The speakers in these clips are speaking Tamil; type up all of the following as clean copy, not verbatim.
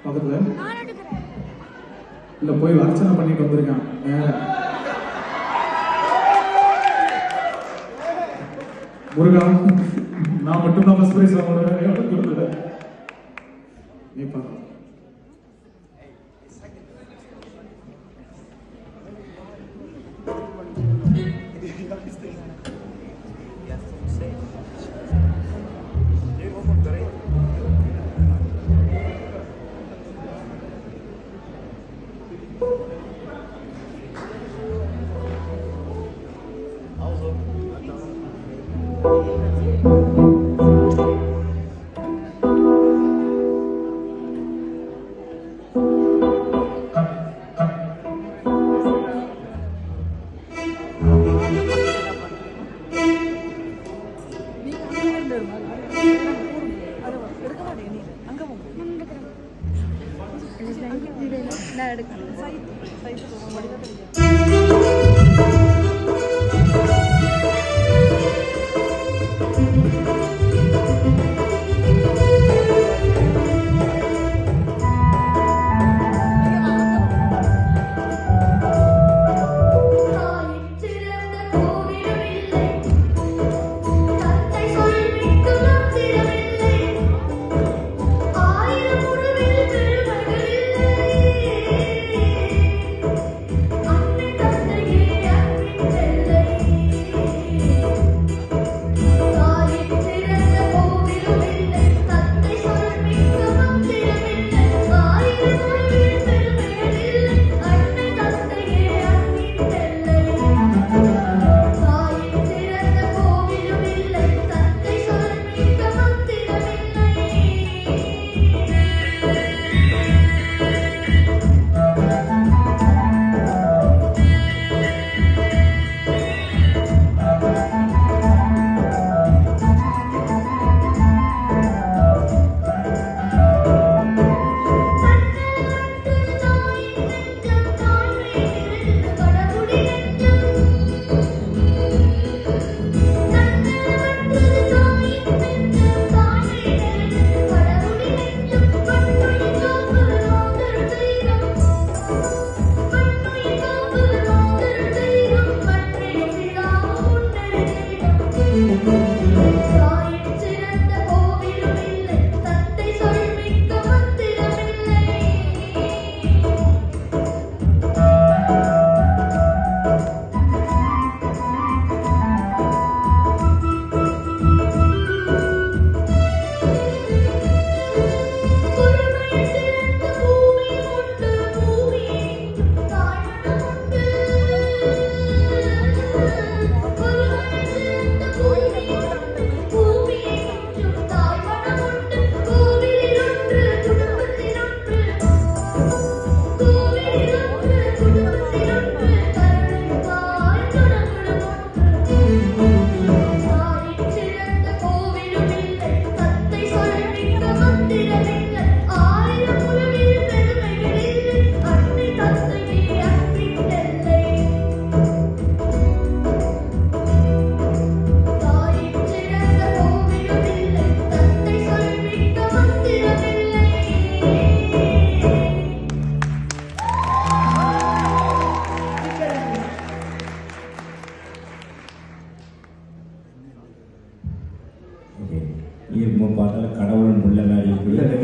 பக்கத்துல இல்ல போய் அர்ச்சனை பண்ணிட்டு வந்திருக்கான். முருகா நான் மட்டும் தான் ஃபர்ஸ்ட் பிரைஸ் வாங்குறேன். நீ பாரு.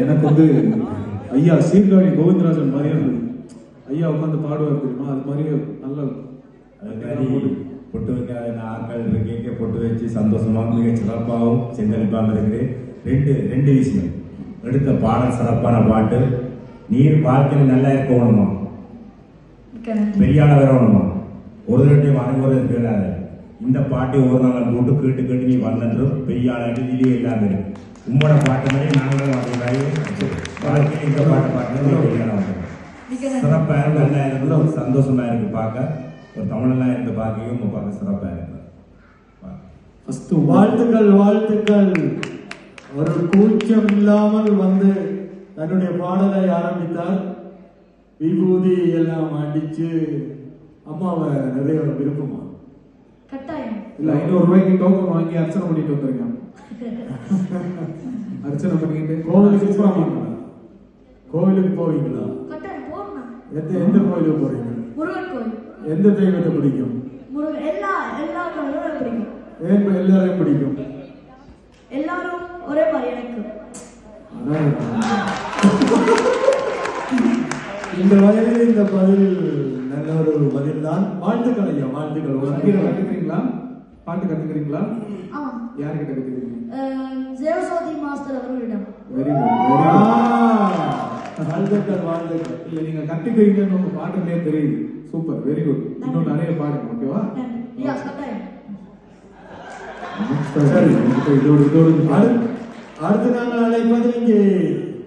எனக்கு வந்து ஐயா சீர்காழி கோவிந்தராஜன் மாதிரியே இருந்தது. ஐயா உட்காந்து பாடுவார் தெரியுமா, அது மாதிரியே நல்ல பொட்டு வைக்காத ஆட்கள் கேட்க பொட்டு வச்சு சந்தோஷமாக மிக சிறப்பாகவும் செஞ்சளிப்பாக இருக்குது. ரெண்டு விஷயம். எடுத்த பாடல் சிறப்பான பாட்டு. நீர் வாழ்க்கையில் நல்லா இருக்கணுமா, பெரியால வரணுமா, ஒரு ரெண்டு வணங்குவது கேளாத. இந்த பாட்டை ஒரு நாள் போட்டு கேட்டு கேட்டு நீ வந்தன்று பெரியாள இதுலேயே இல்லாமல் இருக்கு. உங்களோட பாட்டு மாதிரி நாங்களும் வாழ்க்கையில் இந்த பாட்டை பாட்டு பெரியாள சிறப்பாக இருக்கு, நல்லா இருக்குது, ஒரு சந்தோஷமா இருக்கு பார்க்க. ஒரு தமிழெல்லாம் இருந்து பார்க்கவும் உங்க பார்க்க சிறப்பாக இருக்கு. வாழ்த்துக்கள் வாழ்த்துக்கள். ஒரு கூச்சம் இல்லாமல் வந்து தன்னுடைய பாடலை ஆரம்பித்தார். விபூதி எல்லாம் அடிச்சு அம்மாவை நிறைய விருப்பமா கட்டாயம் இல்ல 500 ரூபாய்க்கு டோக்கன் வாங்கி அர்ச்சனை பண்ணிட்டு வந்திருக்காங்க. அர்ச்சனை பண்ணிட்டு கோவிலுக்கு கோவிலுக்கு போவீங்களா? கட்டாயம் போறேன். எந்த கோவிலுக்கு போறீங்க? முருகன் கோயில். எந்த தெய்வத்தை பிடிக்கும்? முருகன். எல்லா கடவுளும் பிடிக்கும். ஏன் எல்லாரையும் பிடிக்கும்? எல்லாரும் ஒரே மாதிரி எனக்கு. இந்த வயதில் இந்த பதில் நல்ல ஒரு பதில் தான். வாழ்த்துக்கள் ஐயா, வாழ்த்துக்கள். கத்துக்கிறீங்களா? பாட்டு கத்துக்கிறீங்களா? ஆமா. யார்கிட்ட கத்துக்கிறீங்க? ஜெயசோதி மாஸ்டர் அவர்களிடம். Very good. வாழ்த்துக்கள், வாழ்த்துக்கள். இல்ல நீங்க கத்துக்கிறீங்கன்னு உங்க பாட்டுலயே தெரியுது. Super, very good. இன்னும் நிறைய பாடுங்க, ஓகேவா? கட்டாயம். சரி, இதோடு அடுத்து நாங்கள் அழைப்பது இங்கே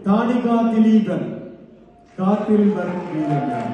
தானிகா திலீபன். காத்தில் வரும் வீரன்.